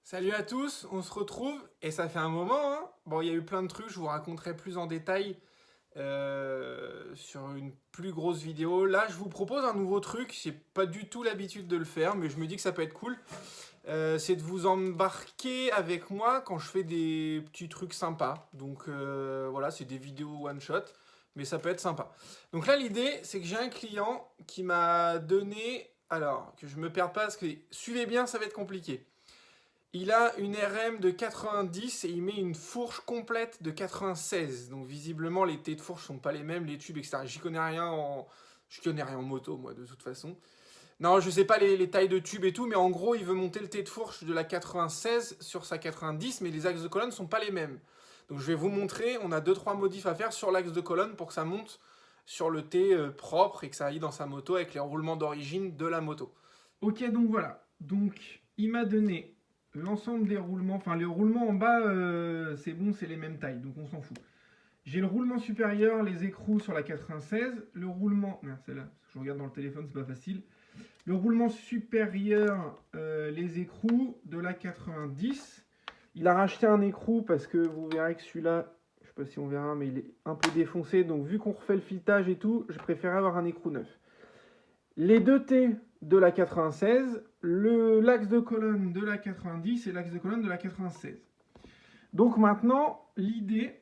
Salut à tous, on se retrouve et ça fait un moment, hein. Bon, il y a eu plein de trucs, je vous raconterai plus en détail sur une plus grosse vidéo. Là, je vous propose un nouveau truc, j'ai pas du tout l'habitude de le faire, mais je me dis que ça peut être cool. C'est de vous embarquer avec moi quand je fais des petits trucs sympas. Donc voilà, c'est des vidéos one shot, mais ça peut être sympa. Donc là, l'idée, c'est que j'ai un client qui m'a donné, alors que je me perde pas parce que suivez bien, ça va être compliqué. Il a une RM de 90 et il met une fourche complète de 96. Donc visiblement les T de fourche sont pas les mêmes, les tubes, etc. Je connais rien en moto moi de toute façon. Non, je sais pas les tailles de tubes et tout, mais en gros il veut monter le T de fourche de la 96 sur sa 90, mais les axes de colonne sont pas les mêmes. Donc je vais vous montrer, on a 2-3 modifs à faire sur l'axe de colonne pour que ça monte sur le T propre et que ça aille dans sa moto avec les roulements d'origine de la moto. Ok, donc voilà. Donc il m'a donné l'ensemble des roulements, enfin les roulements en bas, c'est bon, c'est les mêmes tailles, donc on s'en fout. J'ai le roulement supérieur, les écrous sur la 96, le roulement, merde c'est là, je regarde dans le téléphone, c'est pas facile. Le roulement supérieur, les écrous de la 90. Il a racheté un écrou parce que vous verrez que celui-là, je sais pas si on verra, mais il est un peu défoncé, donc vu qu'on refait le filetage et tout, je préférais avoir un écrou neuf. Les deux T de la 96, l'axe de colonne de la 90 et l'axe de colonne de la 96. Donc maintenant, l'idée,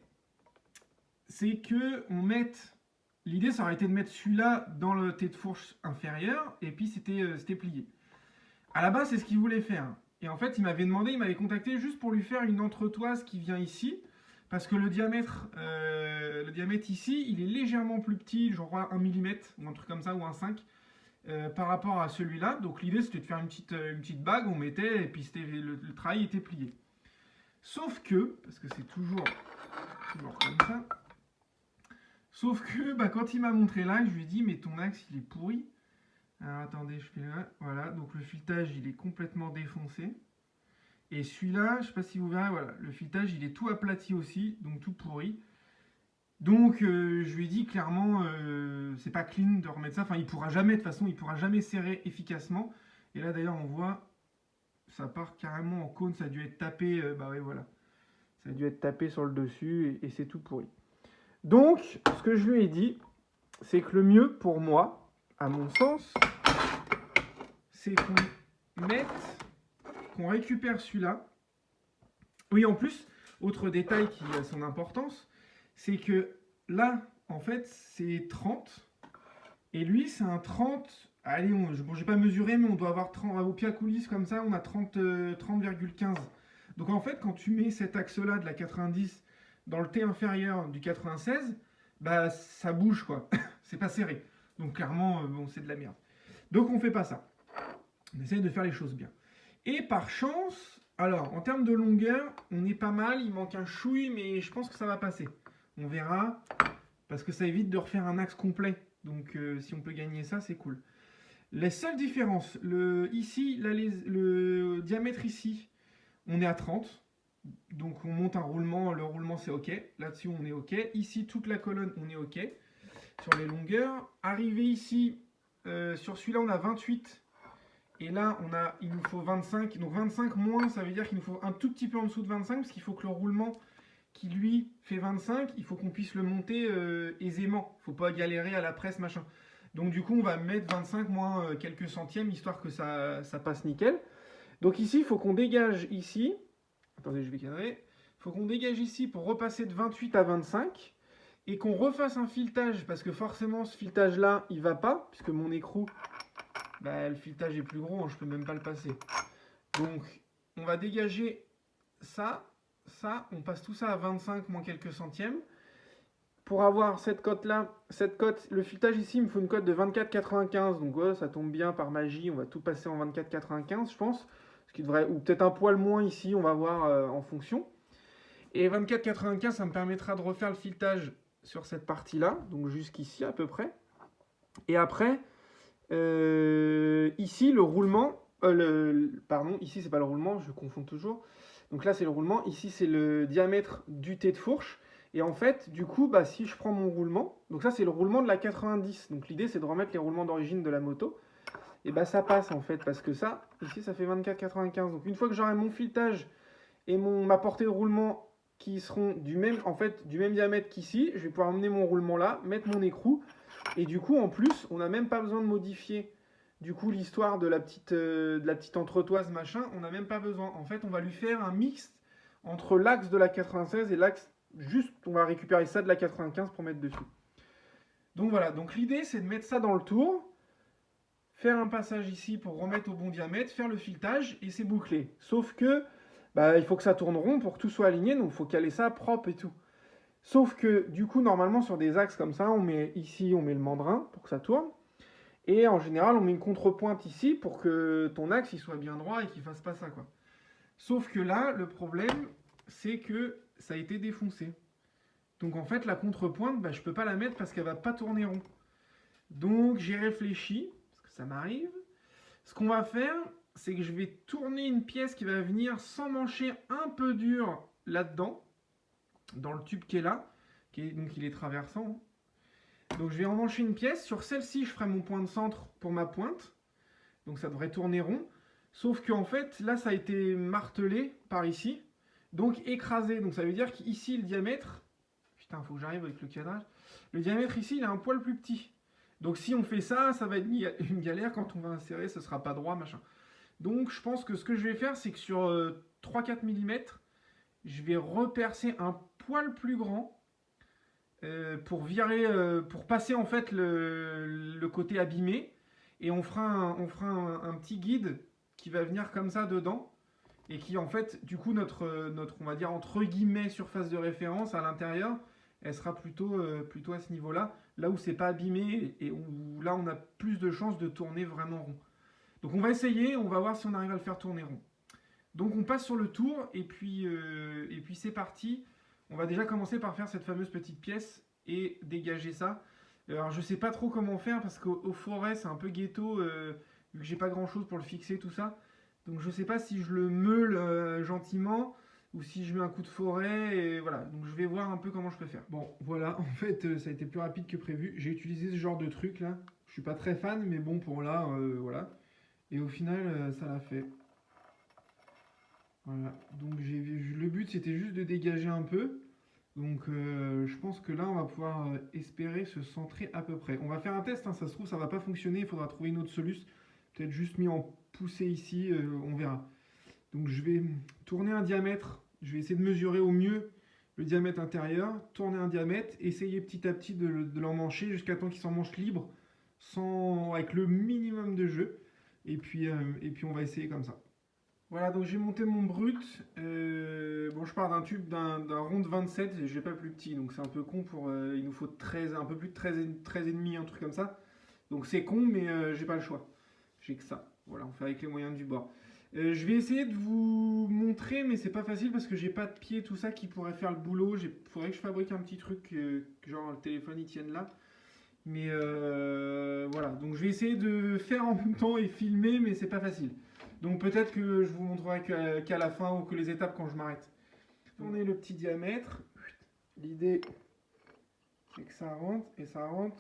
c'est que on mette... L'idée, ça aurait été de mettre celui-là dans le T de fourche inférieur, et puis c'était plié. À la base, c'est ce qu'il voulait faire. Et en fait, il m'avait contacté juste pour lui faire une entretoise qui vient ici, parce que le diamètre ici, il est légèrement plus petit, genre 1 mm, ou un truc comme ça, ou un 5 par rapport à celui-là. Donc l'idée c'était de faire une petite bague, on mettait et puis le travail était plié. Sauf que, parce que c'est toujours comme ça, sauf que quand il m'a montré là, je lui ai dit mais ton axe il est pourri. Alors attendez, je fais là, voilà, donc le filetage il est complètement défoncé. Et celui-là, je sais pas si vous verrez, voilà, le filetage il est tout aplati aussi, donc tout pourri. Donc je lui ai dit clairement, c'est pas clean de remettre ça. Enfin, il pourra jamais, de toute façon, il pourra jamais serrer efficacement. Et là d'ailleurs, on voit, ça part carrément en cône. Ça a dû être tapé, bah ouais, voilà, ça a dû être tapé sur le dessus et c'est tout pourri. Donc, ce que je lui ai dit, c'est que le mieux pour moi, à mon sens, c'est qu'on récupère celui-là. Oui, en plus, autre détail qui a son importance, c'est que là, en fait, c'est 30. Et lui, c'est un 30. Allez, bon, j'ai pas mesuré, mais on doit avoir 30. Au pied à coulisses, comme ça, on a 30,15. Donc en fait, quand tu mets cet axe-là de la 90 dans le T inférieur du 96, bah ça bouge, quoi. C'est pas serré. Donc clairement, bon, c'est de la merde. Donc on fait pas ça. On essaye de faire les choses bien. Et par chance, alors, en termes de longueur, on est pas mal. Il manque un chouille, mais je pense que ça va passer. On verra, parce que ça évite de refaire un axe complet. Donc, si on peut gagner ça, c'est cool. Les seules différences, ici, là, le diamètre ici, on est à 30. Donc, on monte un roulement. Le roulement, c'est OK. Là-dessus, on est OK. Ici, toute la colonne, on est OK. Sur les longueurs. Arrivé ici, sur celui-là, on a 28. Et là, il nous faut 25. Donc 25 moins, ça veut dire qu'il nous faut un tout petit peu en dessous de 25, parce qu'il faut que le roulement qui, lui, fait 25, il faut qu'on puisse le monter aisément. Il ne faut pas galérer à la presse, machin. Donc du coup, on va mettre 25 moins quelques centièmes, histoire que ça passe nickel. Donc ici, il faut qu'on dégage ici. Attendez, je vais cadrer. Il faut qu'on dégage ici pour repasser de 28 à 25. Et qu'on refasse un filetage, parce que forcément, ce filetage-là, il ne va pas, puisque mon écrou... Bah, le filetage est plus gros, hein, je peux même pas le passer. Donc, on va dégager ça, on passe tout ça à 25 moins quelques centièmes. Pour avoir cette cote-là, le filetage ici, il me faut une cote de 24,95. Donc, ouais, ça tombe bien par magie, on va tout passer en 24,95, je pense. Ce qui devrait, ou peut-être un poil moins ici, on va voir en fonction. Et 24,95, ça me permettra de refaire le filetage sur cette partie-là, donc jusqu'ici à peu près. Et après... ici, le roulement, pardon, ici c'est pas le roulement, je confonds toujours. Donc là c'est le roulement, ici c'est le diamètre du T de fourche. Et en fait, du coup, bah, si je prends mon roulement, donc ça c'est le roulement de la 90. Donc l'idée c'est de remettre les roulements d'origine de la moto. et bah ça passe en fait, parce que ça, ici ça fait 24,95. Donc une fois que j'aurai mon filetage et ma portée de roulement qui seront du même diamètre qu'ici, je vais pouvoir emmener mon roulement là, mettre mon écrou, et du coup en plus, on n'a même pas besoin de modifier du coup l'histoire de la petite entretoise machin, on n'a même pas besoin. En fait, on va lui faire un mix entre l'axe de la 96 et l'axe juste, on va récupérer ça de la 95 pour mettre dessus. Donc voilà, donc l'idée c'est de mettre ça dans le tour, faire un passage ici pour remettre au bon diamètre, faire le filetage et c'est bouclé. Sauf que bah, il faut que ça tourne rond pour que tout soit aligné, donc il faut caler ça propre et tout. Sauf que du coup, normalement sur des axes comme ça, on met le mandrin pour que ça tourne. Et en général, on met une contrepointe ici pour que ton axe il soit bien droit et qu'il fasse pas ça, quoi. Sauf que là, le problème, c'est que ça a été défoncé. Donc en fait, la contrepointe, bah, je peux pas la mettre parce qu'elle va pas tourner rond. Donc j'ai réfléchi, parce que ça m'arrive. Ce qu'on va faire, c'est que je vais tourner une pièce qui va venir s'emmancher un peu dur là-dedans, dans le tube qui est là, donc il est traversant. Donc je vais emmancher une pièce. Sur celle-ci, je ferai mon point de centre pour ma pointe. Donc ça devrait tourner rond. Sauf qu'en fait, là, ça a été martelé par ici. Donc écrasé. Donc ça veut dire qu'ici, le diamètre... Putain, il faut que j'arrive avec le cadrage. Le diamètre ici, il est un poil plus petit. Donc si on fait ça, ça va être une galère. Quand on va insérer, ce ne sera pas droit, machin. Donc je pense que ce que je vais faire, c'est que sur 3-4 mm, je vais repercer un poil plus grand pour passer en fait le côté abîmé. Et on fera un petit guide qui va venir comme ça dedans. Et qui en fait, du coup, notre on va dire entre guillemets surface de référence à l'intérieur, elle sera plutôt à ce niveau-là, là où c'est pas abîmé et où là on a plus de chances de tourner vraiment rond. Donc on va essayer, on va voir si on arrive à le faire tourner rond. Donc on passe sur le tour et puis c'est parti. On va déjà commencer par faire cette fameuse petite pièce et dégager ça. Alors je sais pas trop comment faire parce qu'au forêt c'est un peu ghetto vu que j'ai pas grand chose pour le fixer tout ça. Donc je sais pas si je le meule gentiment ou si je mets un coup de forêt et voilà. Donc je vais voir un peu comment je peux faire. Bon voilà, en fait ça a été plus rapide que prévu. J'ai utilisé ce genre de truc là. Je suis pas très fan mais bon pour là voilà. Et au final ça l'a fait. Voilà, donc le but c'était juste de dégager un peu. Donc je pense que là on va pouvoir espérer se centrer à peu près. On va faire un test, hein, ça se trouve ça va pas fonctionner, il faudra trouver une autre solution. Peut-être juste mis en poussée ici, on verra. Donc je vais tourner un diamètre, je vais essayer de mesurer au mieux le diamètre intérieur, tourner un diamètre, essayer petit à petit de l'emmancher jusqu'à temps qu'il s'emmanche libre, avec le minimum de jeu. Et puis on va essayer comme ça. Voilà, donc j'ai monté mon brut. Bon, je pars d'un tube d'un rond de 27, et je l'ai pas plus petit, donc c'est un peu con pour. Il nous faut 13, un peu plus de 13 et demi, un truc comme ça. Donc c'est con, mais j'ai pas le choix. J'ai que ça. Voilà, on fait avec les moyens du bord. Je vais essayer de vous montrer, mais c'est pas facile parce que j'ai pas de pied, tout ça qui pourrait faire le boulot. Il faudrait que je fabrique un petit truc, genre le téléphone il tienne là. Mais voilà, donc je vais essayer de faire en même temps et filmer, mais c'est pas facile. Donc peut-être que je vous montrerai qu'à la fin ou que les étapes quand je m'arrête. Tournez le petit diamètre. L'idée, c'est que ça rentre et ça rentre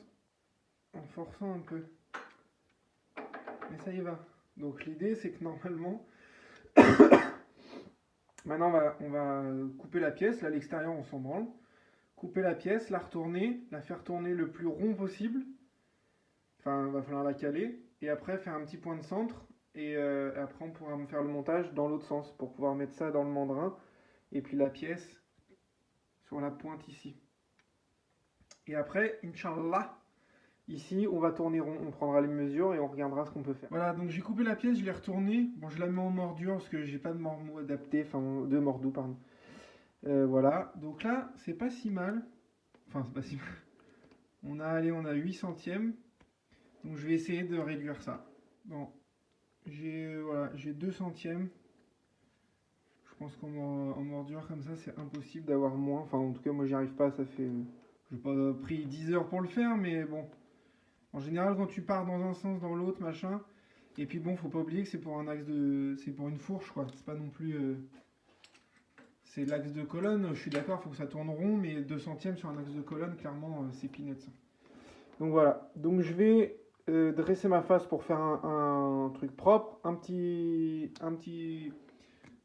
en forçant un peu. Mais ça y va. Donc l'idée, c'est que normalement, maintenant on va couper la pièce. Là, à l'extérieur, on s'en branle. Couper la pièce, la retourner, la faire tourner le plus rond possible. Enfin, il va falloir la caler. Et après, faire un petit point de centre. Et après, on pourra faire le montage dans l'autre sens pour pouvoir mettre ça dans le mandrin. Et puis la pièce sur la pointe ici. Et après, Inch'Allah, ici, on va tourner rond. On prendra les mesures et on regardera ce qu'on peut faire. Voilà, donc j'ai coupé la pièce, je l'ai retournée. Bon, je la mets en mordure parce que j'ai pas de mordeau adapté. Enfin, de mordeau, pardon. Voilà, donc là, c'est pas si mal. Enfin, c'est pas si mal. On a 8 centièmes. Donc je vais essayer de réduire ça. Bon, j'ai 2 centièmes. Je pense qu'en mordure comme ça, c'est impossible d'avoir moins. Enfin, en tout cas, moi, j'y arrive pas. Ça fait... J'ai pas pris 10 heures pour le faire, mais bon. En général, quand tu pars dans un sens, dans l'autre, machin. Et puis bon, faut pas oublier que c'est pour un axe de... C'est pour une fourche, quoi. C'est pas non plus... C'est l'axe de colonne. Je suis d'accord, faut que ça tourne rond, mais 2 centièmes sur un axe de colonne, clairement, c'est peanuts. Donc voilà. Donc je vais dresser ma face pour faire un truc propre, un petit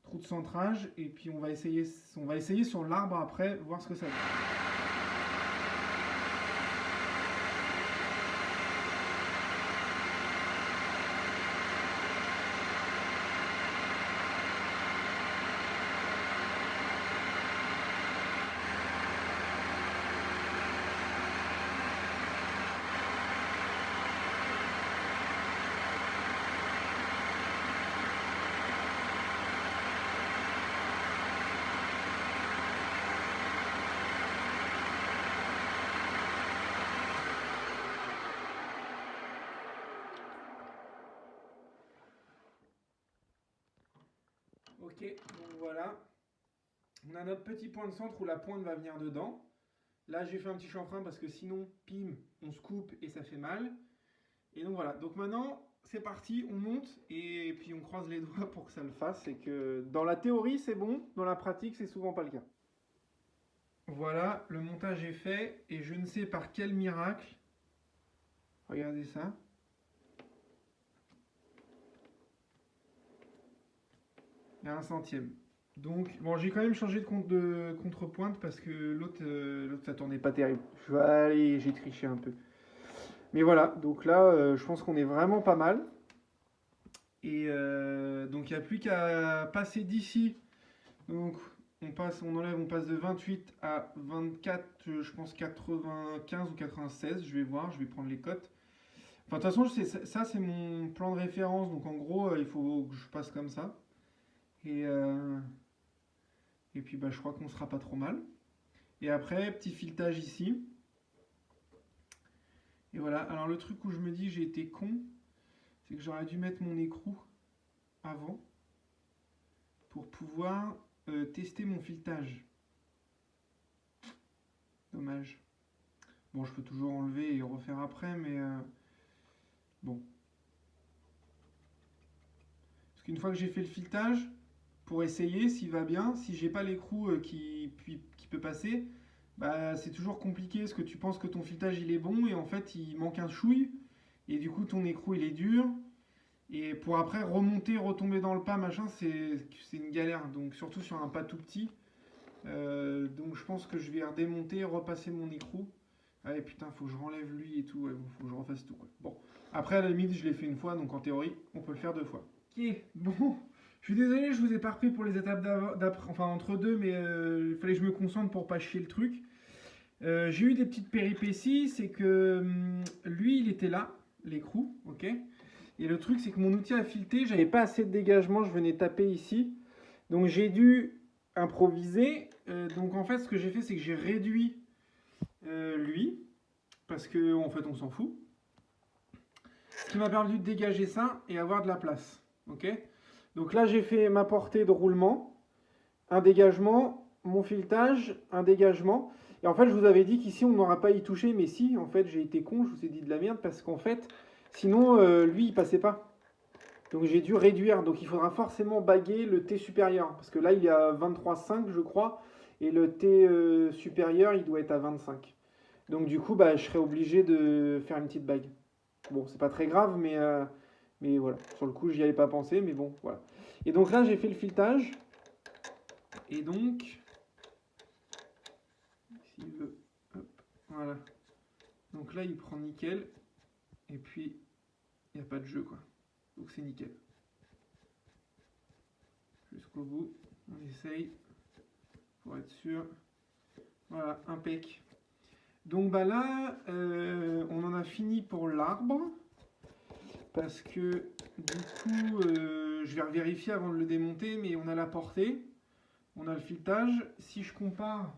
trou de centrage, et puis on va essayer sur l'arbre après, voir ce que ça donne. Ok, donc voilà. On a notre petit point de centre où la pointe va venir dedans. Là, j'ai fait un petit chanfrein parce que sinon, pim, on se coupe et ça fait mal. Et donc voilà. Donc maintenant, c'est parti, on monte et puis on croise les doigts pour que ça le fasse. C'est que dans la théorie, c'est bon. Dans la pratique, c'est souvent pas le cas. Voilà, le montage est fait et je ne sais par quel miracle. Regardez ça. Il y a un centième. Donc, bon, j'ai quand même changé de contrepointe parce que l'autre, ça tournait pas terrible. Allez, j'ai triché un peu. Mais voilà, donc là, je pense qu'on est vraiment pas mal. Et donc, il n'y a plus qu'à passer d'ici. Donc, on enlève, on passe de 28 à 24, je pense 95 ou 96. Je vais voir, je vais prendre les cotes. Enfin, de toute façon, ça, c'est mon plan de référence. Donc, en gros, il faut que je passe comme ça. Et, euh, et puis, bah, je crois qu'on sera pas trop mal. Et après, petit filetage ici. Et voilà. Alors, le truc où je me dis j'ai été con, c'est que j'aurais dû mettre mon écrou avant pour pouvoir tester mon filetage. Dommage. Bon, je peux toujours enlever et refaire après, mais bon. Parce qu'une fois que j'ai fait le filetage, pour essayer s'il va bien, si j'ai pas l'écrou qui peut passer, bah c'est toujours compliqué parce que tu penses que ton filetage il est bon et en fait il manque un chouille et du coup ton écrou il est dur et pour après remonter, retomber dans le pas machin c'est une galère donc surtout sur un pas tout petit. Donc je pense que je vais redémonter, repasser mon écrou. Ah et putain faut que je renlève lui et tout, ouais, bon, faut que je refasse tout quoi. Bon après à la limite je l'ai fait une fois donc en théorie on peut le faire deux fois. Ok bon. Je suis désolé, je vous ai pas repris pour les étapes d'après, enfin entre deux, mais il fallait que je me concentre pour pas chier le truc. J'ai eu des petites péripéties, c'est que lui, il était là, l'écrou, ok. Et le truc, c'est que mon outil à fileter, j'avais pas assez de dégagement, je venais taper ici. Donc j'ai dû improviser. Donc en fait, ce que j'ai fait, c'est que j'ai réduit lui, parce que en fait, on s'en fout. Ce qui m'a permis de dégager ça et avoir de la place, ok. Donc là, j'ai fait ma portée de roulement, un dégagement, mon filetage, un dégagement. Et en fait, je vous avais dit qu'ici, on n'aura pas à y toucher, mais si, en fait, j'ai été con, je vous ai dit de la merde, parce qu'en fait, sinon, lui, il passait pas. Donc j'ai dû réduire, donc il faudra forcément baguer le T supérieur, parce que là, il est à 23,5, je crois, et le T supérieur, il doit être à 25. Donc du coup, bah, je serai obligé de faire une petite bague. Bon, c'est pas très grave, mais voilà. Sur le coup, j'y avais pas pensé, mais bon, voilà. Et donc là, j'ai fait le filetage. Et donc, s'il veut, hop, voilà. Donc là, il prend nickel. Et puis, il n'y a pas de jeu, quoi. Donc c'est nickel. Jusqu'au bout, on essaye pour être sûr. Voilà, impec. Donc bah là, on en a fini pour l'arbre. Parce que du coup, je vais vérifier avant de le démonter, mais on a la portée. On a le filetage. Si je compare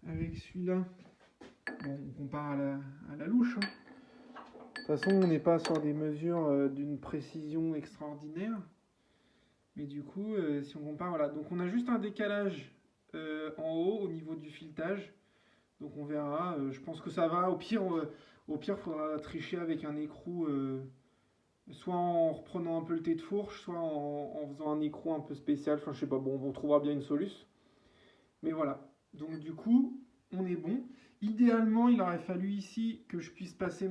avec celui-là, bon, on compare à la louche. Hein. De toute façon, on n'est pas sur des mesures d'une précision extraordinaire. Mais du coup, si on compare, voilà. Donc on a juste un décalage en haut au niveau du filetage. Donc on verra. Je pense que ça va. Au pire, faudra tricher avec un écrou. Soit en reprenant un peu le thé de fourche, soit en faisant un écrou un peu spécial. Enfin, je sais pas. Bon, on trouvera bien une solution. Mais voilà. Donc du coup, on est bon. Idéalement, il aurait fallu ici que je puisse passer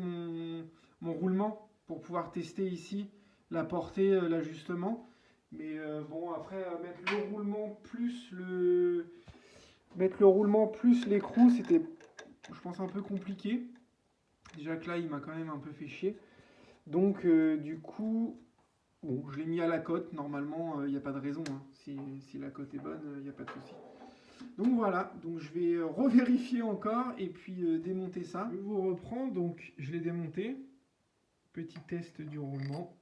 mon roulement pour pouvoir tester ici la portée, l'ajustement. Mais bon, après, mettre le roulement plus l'écrou, c'était, je pense, un peu compliqué. Déjà que là, il m'a quand même un peu fait chier. Donc, du coup, bon, je l'ai mis à la cote. Normalement, il n'y a pas de raison, hein. Si la cote est bonne, il n'y a pas de souci. Donc voilà, donc je vais revérifier encore et puis démonter ça. Je vous reprends, donc je l'ai démonté. Petit test du roulement.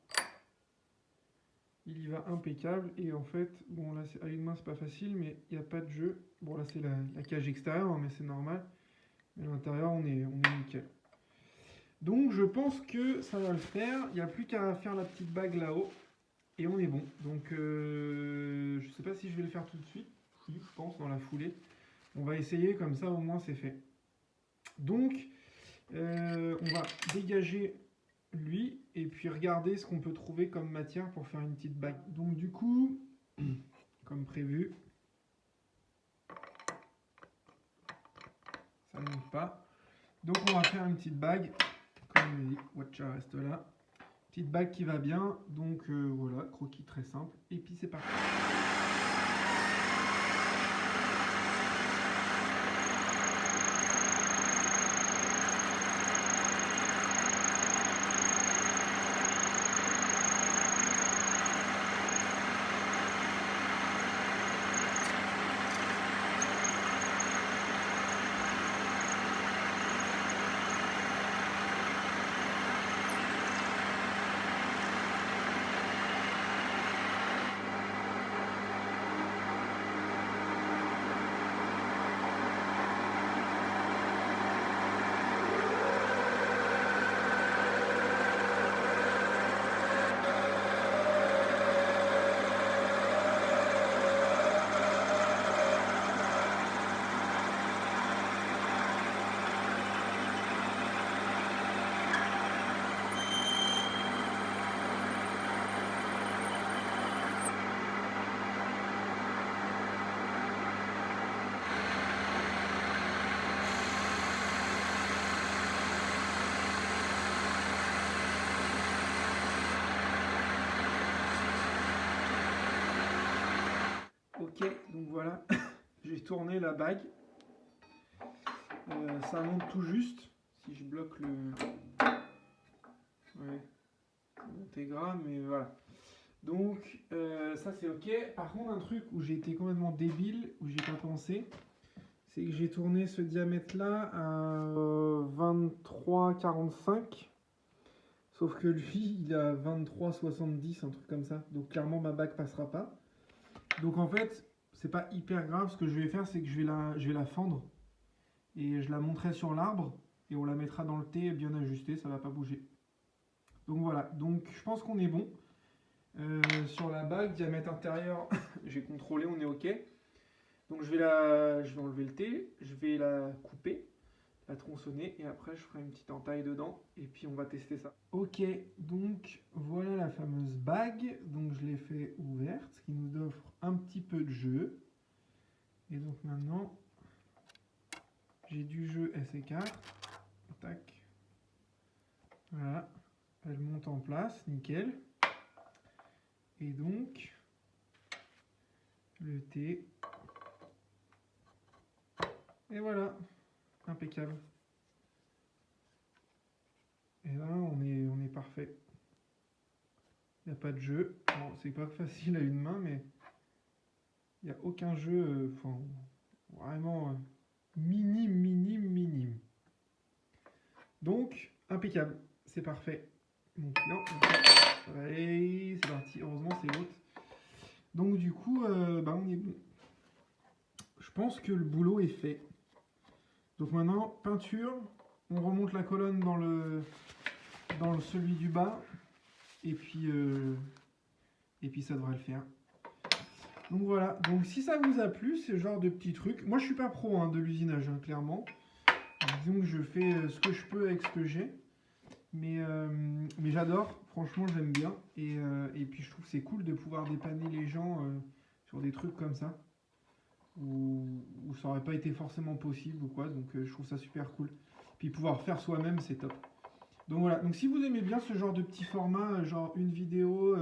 Il y va impeccable et en fait, bon là à une main c'est pas facile mais il n'y a pas de jeu. Bon là c'est la cage extérieure hein, mais c'est normal. Mais à l'intérieur on est nickel. Donc je pense que ça va le faire. Il n'y a plus qu'à faire la petite bague là-haut et on est bon. Donc je sais pas si je vais le faire tout de suite. Oui, je pense dans la foulée. On va essayer comme ça au moins c'est fait. Donc on va dégager lui et puis regarder ce qu'on peut trouver comme matière pour faire une petite bague. Donc du coup, comme prévu, ça ne monte pas. Donc on va faire une petite bague, comme je l'ai dit, Watcha reste là. Petite bague qui va bien, donc voilà, croquis très simple, et puis c'est parti. Ok, donc voilà, j'ai tourné la bague. Ça monte tout juste. Si je bloque le... Ouais, ça monte gras, mais voilà. Donc ça c'est ok. Par contre un truc où j'ai été complètement débile, où j'ai pas pensé, c'est que j'ai tourné ce diamètre là à 23,45. Sauf que lui il est à 23,70, un truc comme ça. Donc clairement ma bague passera pas. Donc en fait c'est pas hyper grave. Ce que je vais faire c'est que je vais la fendre. Et je la monterai sur l'arbre. Et on la mettra dans le thé bien ajustée, ça va pas bouger. Donc voilà, donc je pense qu'on est bon. Sur la bague, diamètre intérieur, j'ai contrôlé, on est ok. Donc je vais enlever le thé, je vais la couper, la tronçonner et après je ferai une petite entaille dedans et puis on va tester ça. Ok, donc voilà la fameuse bague. Donc je l'ai fait ouverte, ce qui nous offre un petit peu de jeu. Et donc maintenant, j'ai du jeu, elle s'écarte. Tac. Voilà, elle monte en place, nickel. Et donc, le thé. Et voilà, impeccable. Et là, on est parfait. Il n'y a pas de jeu. Bon, c'est pas facile à une main, mais il n'y a aucun jeu, vraiment minime. Donc, impeccable. C'est parfait. Mon client, allez, c'est parti. Heureusement, c'est l'autre. Donc, du coup, on est bon. Je pense que le boulot est fait. Donc maintenant, peinture, on remonte la colonne dans celui du bas, et puis ça devrait le faire. Donc voilà, donc si ça vous a plu, ce genre de petits trucs, moi je suis pas pro hein, de l'usinage, hein, clairement. Disons que je fais ce que je peux avec ce que j'ai, mais j'adore, franchement j'aime bien, et puis je trouve que c'est cool de pouvoir dépanner les gens sur des trucs comme ça. Où ça aurait pas été forcément possible ou quoi, donc je trouve ça super cool. Puis pouvoir faire soi-même, c'est top. Donc voilà, donc si vous aimez bien ce genre de petit format, genre une vidéo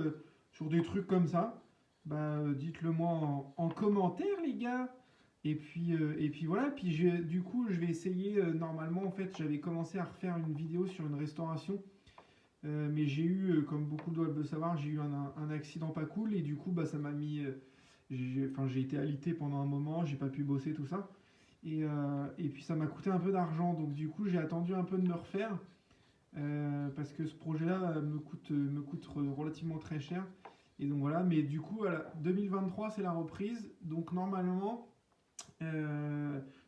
sur des trucs comme ça, bah dites-le moi en commentaire les gars. Et puis voilà, puis du coup je vais essayer, normalement en fait j'avais commencé à refaire une vidéo sur une restauration, mais j'ai eu, comme beaucoup doivent le savoir, j'ai eu un accident pas cool et du coup bah ça m'a mis, j'ai été alité pendant un moment, j'ai pas pu bosser tout ça. Et puis ça m'a coûté un peu d'argent, donc du coup j'ai attendu un peu de me refaire. Parce que ce projet-là me coûte relativement très cher. Et donc voilà, mais du coup, voilà, 2023, c'est la reprise. Donc normalement,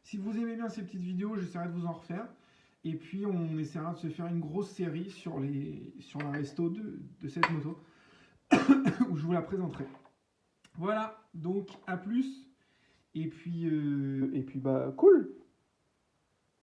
si vous aimez bien ces petites vidéos, j'essaierai de vous en refaire. Et puis on essaiera de se faire une grosse série sur la resto de cette moto, où je vous la présenterai. Voilà, donc à plus. Et puis bah cool.